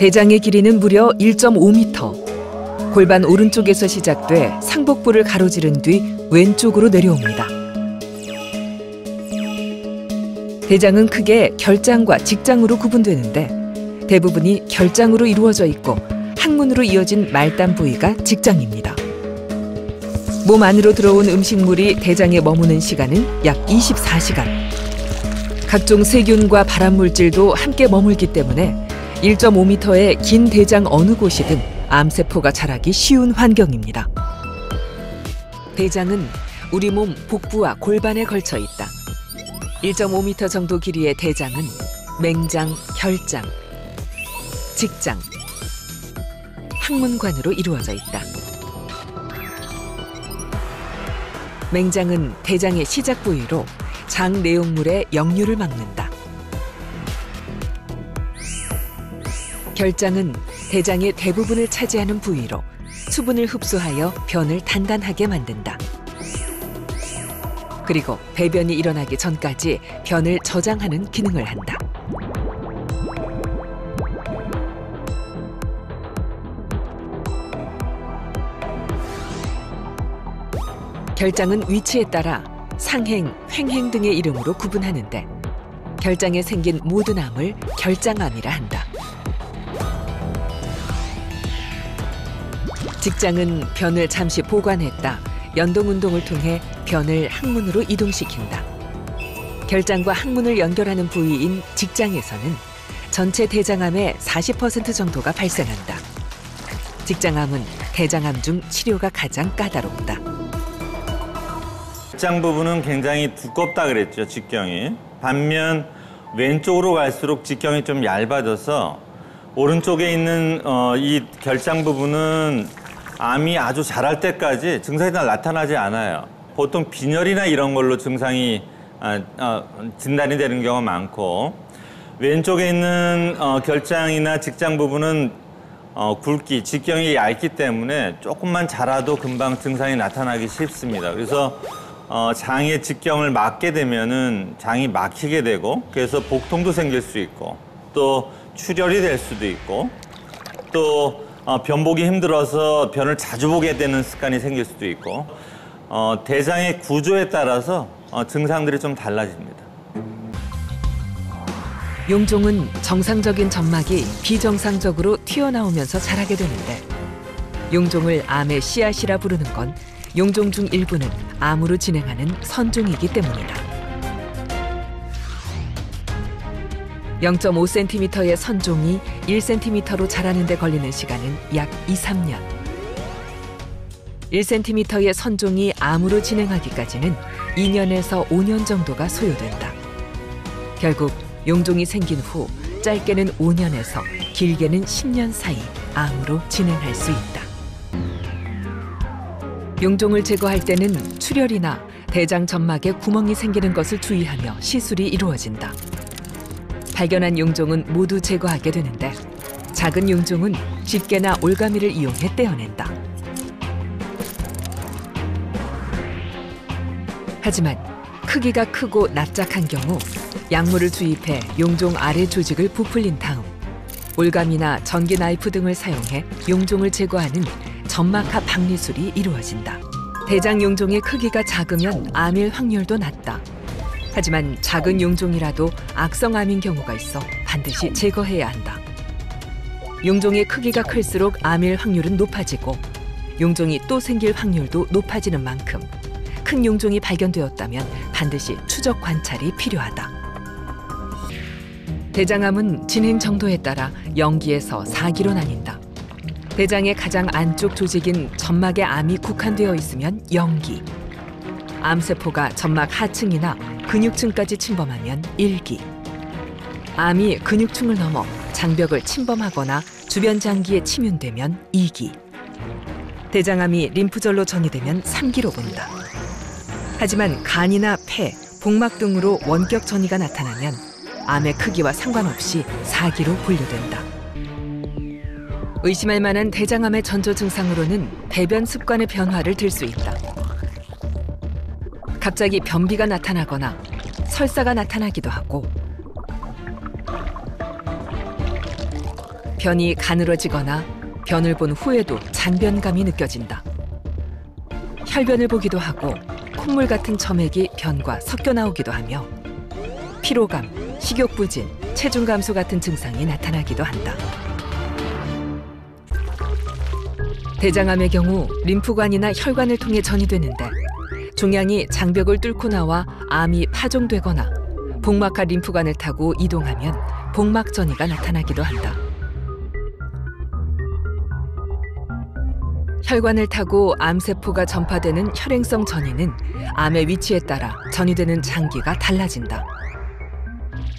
대장의 길이는 무려 1.5m. 골반 오른쪽에서 시작돼 상복부를 가로지른 뒤 왼쪽으로 내려옵니다. 대장은 크게 결장과 직장으로 구분되는데 대부분이 결장으로 이루어져 있고 항문으로 이어진 말단 부위가 직장입니다. 몸 안으로 들어온 음식물이 대장에 머무는 시간은 약 24시간. 각종 세균과 발암물질도 함께 머물기 때문에 1.5m의 긴 대장 어느 곳이든 암세포가 자라기 쉬운 환경입니다. 대장은 우리 몸 복부와 골반에 걸쳐 있다. 1.5m 정도 길이의 대장은 맹장, 결장, 직장, 항문관으로 이루어져 있다. 맹장은 대장의 시작 부위로 장 내용물의 역류를 막는다. 결장은 대장의 대부분을 차지하는 부위로 수분을 흡수하여 변을 단단하게 만든다. 그리고 배변이 일어나기 전까지 변을 저장하는 기능을 한다. 결장은 위치에 따라 상행, 횡행 등의 이름으로 구분하는데 결장에 생긴 모든 암을 결장암이라 한다. 직장은 변을 잠시 보관했다 연동운동을 통해 변을 항문으로 이동시킨다. 결장과 항문을 연결하는 부위인 직장에서는 전체 대장암의 40% 정도가 발생한다. 직장암은 대장암 중 치료가 가장 까다롭다. 직장 부분은 굉장히 두껍다 그랬죠, 직경이. 반면 왼쪽으로 갈수록 직경이 좀 얇아져서 오른쪽에 있는 이 결장 부분은 암이 아주 자랄 때까지 증상이 잘 나타나지 않아요. 보통 빈혈이나 이런 걸로 증상이 진단이 되는 경우가 많고 왼쪽에 있는 결장이나 직장 부분은 굵기, 직경이 얇기 때문에 조금만 자라도 금방 증상이 나타나기 쉽습니다. 그래서 장의 직경을 막게 되면은 장이 막히게 되고 그래서 복통도 생길 수 있고 또 출혈이 될 수도 있고 또 변 보기 힘들어서 변을 자주 보게 되는 습관이 생길 수도 있고 대장의 구조에 따라서 증상들이 좀 달라집니다. 용종은 정상적인 점막이 비정상적으로 튀어나오면서 자라게 되는데 용종을 암의 씨앗이라 부르는 건 용종 중 일부는 암으로 진행하는 선종이기 때문이다. 0.5cm의 선종이 1cm로 자라는 데 걸리는 시간은 약 2~3년. 1cm의 선종이 암으로 진행하기까지는 2년에서 5년 정도가 소요된다. 결국 용종이 생긴 후 짧게는 5년에서 길게는 10년 사이 암으로 진행할 수 있다. 용종을 제거할 때는 출혈이나 대장 점막에 구멍이 생기는 것을 주의하며 시술이 이루어진다. 발견한 용종은 모두 제거하게 되는데 작은 용종은 집게나 올가미를 이용해 떼어낸다. 하지만 크기가 크고 납작한 경우 약물을 주입해 용종 아래 조직을 부풀린 다음 올가미나 전기 나이프 등을 사용해 용종을 제거하는 점막하 박리술이 이루어진다. 대장 용종의 크기가 작으면 암일 확률도 낮다. 하지만 작은 용종이라도 악성암인 경우가 있어 반드시 제거해야 한다. 용종의 크기가 클수록 암일 확률은 높아지고 용종이 또 생길 확률도 높아지는 만큼 큰 용종이 발견되었다면 반드시 추적 관찰이 필요하다. 대장암은 진행 정도에 따라 0기에서 4기로 나뉜다. 대장의 가장 안쪽 조직인 점막에 암이 국한되어 있으면 0기, 암세포가 점막 하층이나 근육층까지 침범하면 1기, 암이 근육층을 넘어 장벽을 침범하거나 주변 장기에 침윤되면 2기, 대장암이 림프절로 전이되면 3기로 본다. 하지만 간이나 폐, 복막 등으로 원격 전이가 나타나면 암의 크기와 상관없이 4기로 분류된다. 의심할 만한 대장암의 전조 증상으로는 배변 습관의 변화를 들 수 있다. 갑자기 변비가 나타나거나 설사가 나타나기도 하고 변이 가늘어지거나 변을 본 후에도 잔변감이 느껴진다. 혈변을 보기도 하고 콧물 같은 점액이 변과 섞여 나오기도 하며 피로감, 식욕부진, 체중 감소 같은 증상이 나타나기도 한다. 대장암의 경우 림프관이나 혈관을 통해 전이되는데 종양이 장벽을 뚫고 나와 암이 파종되거나 복막과 림프관을 타고 이동하면 복막 전이가 나타나기도 한다. 혈관을 타고 암세포가 전파되는 혈행성 전이는 암의 위치에 따라 전이되는 장기가 달라진다.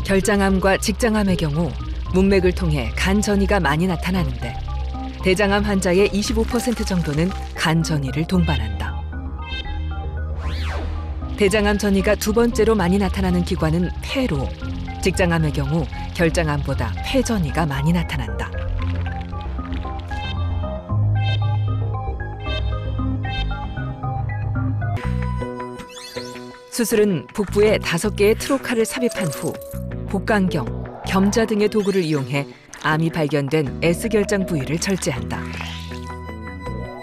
결장암과 직장암의 경우 문맥을 통해 간 전이가 많이 나타나는데 대장암 환자의 25% 정도는 간 전이를 동반한다. 대장암 전이가 두 번째로 많이 나타나는 기관은 폐로, 직장암의 경우 결장암보다 폐 전이가 많이 나타난다. 수술은 복부에 5개의 트로카를 삽입한 후 복강경, 겸자 등의 도구를 이용해 암이 발견된 S결장 부위를 절제한다.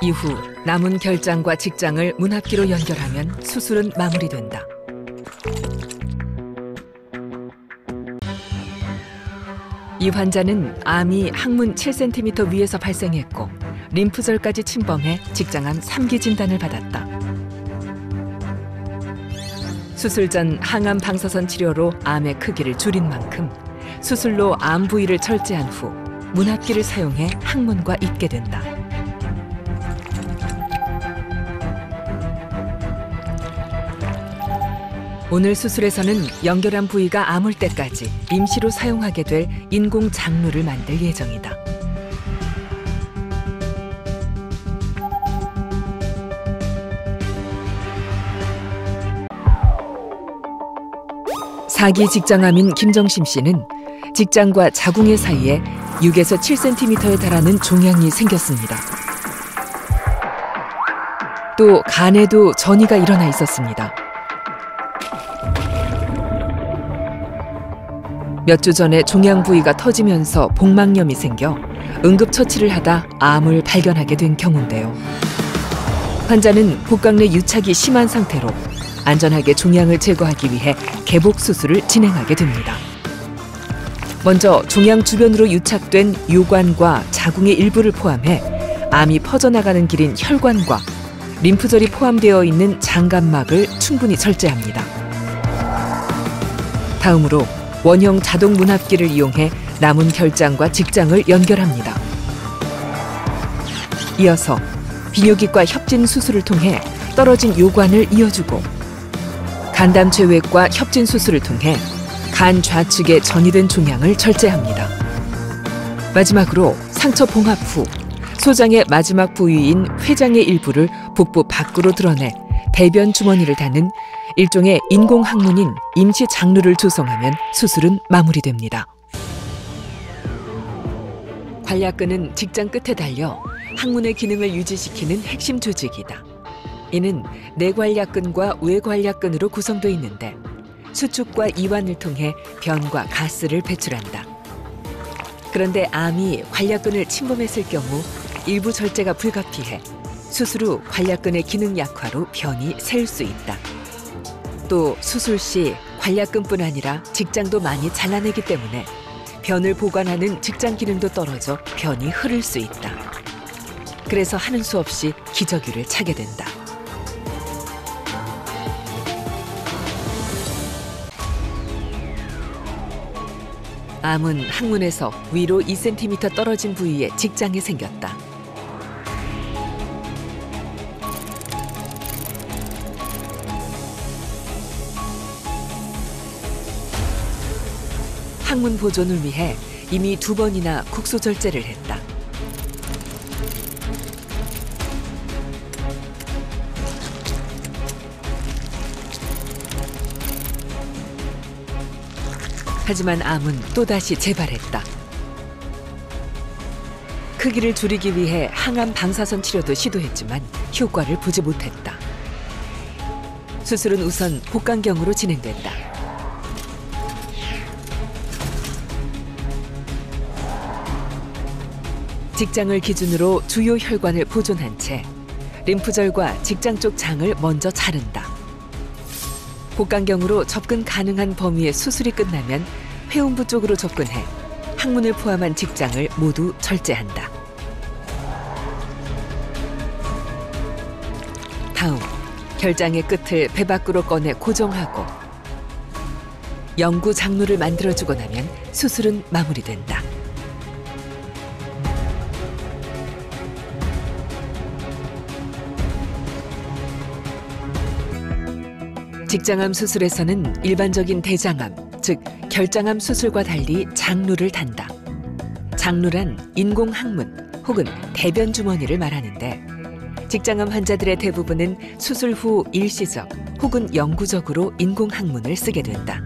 이후 남은 결장과 직장을 문합기로 연결하면 수술은 마무리된다. 이 환자는 암이 항문 7cm 위에서 발생했고 림프절까지 침범해 직장암 3기 진단을 받았다. 수술 전 항암 방사선 치료로 암의 크기를 줄인 만큼 수술로 암 부위를 절제한 후 문합기를 사용해 항문과 잇게 된다. 오늘 수술에서는 연결한 부위가 아물 때까지 임시로 사용하게 될 인공 장루를 만들 예정이다. 사기 직장암인 김정심 씨는 직장과 자궁의 사이에 6에서 7cm에 달하는 종양이 생겼습니다. 또 간에도 전이가 일어나 있었습니다. 몇 주 전에 종양 부위가 터지면서 복막염이 생겨 응급처치를 하다 암을 발견하게 된 경우인데요. 환자는 복강 내 유착이 심한 상태로 안전하게 종양을 제거하기 위해 개복 수술을 진행하게 됩니다. 먼저 종양 주변으로 유착된 요관과 자궁의 일부를 포함해 암이 퍼져나가는 길인 혈관과 림프절이 포함되어 있는 장간막을 충분히 절제합니다. 다음으로 원형 자동 문합기를 이용해 남은 결장과 직장을 연결합니다. 이어서 비뇨기과 협진 수술을 통해 떨어진 요관을 이어주고 간담 제외과 협진 수술을 통해 간 좌측에 전이된 종양을 절제합니다. 마지막으로 상처 봉합 후 소장의 마지막 부위인 회장의 일부를 복부 밖으로 드러내 대변 주머니를 다는 일종의 인공 항문인 임시 장루를 조성하면 수술은 마무리됩니다. 관략근은 직장 끝에 달려 항문의 기능을 유지시키는 핵심 조직이다. 이는 내관략근과 외관략근으로 구성되어 있는데 수축과 이완을 통해 변과 가스를 배출한다. 그런데 암이 관략근을 침범했을 경우 일부 절제가 불가피해 수술 후 관략근의 기능 약화로 변이 셀 수 있다. 또 수술 시 관략근뿐 아니라 직장도 많이 잘라내기 때문에 변을 보관하는 직장 기능도 떨어져 변이 흐를 수 있다. 그래서 하는 수 없이 기저귀를 차게 된다. 암은 항문에서 위로 2cm 떨어진 부위에 직장이 생겼다. 항문 보존을 위해 이미 2번이나 국소 절제를 했다. 하지만 암은 또다시 재발했다. 크기를 줄이기 위해 항암 방사선 치료도 시도했지만 효과를 보지 못했다. 수술은 우선 복강경으로 진행됐다. 직장을 기준으로 주요 혈관을 보존한 채 림프절과 직장 쪽 장을 먼저 자른다. 복강경으로 접근 가능한 범위의 수술이 끝나면 회음부 쪽으로 접근해 항문을 포함한 직장을 모두 절제한다. 다음, 결장의 끝을 배 밖으로 꺼내 고정하고 영구 장루를 만들어주고 나면 수술은 마무리된다. 직장암 수술에서는 일반적인 대장암, 즉 결장암 수술과 달리 장루를 단다. 장루란 인공 항문 혹은 대변 주머니를 말하는데 직장암 환자들의 대부분은 수술 후 일시적 혹은 영구적으로 인공 항문을 쓰게 된다.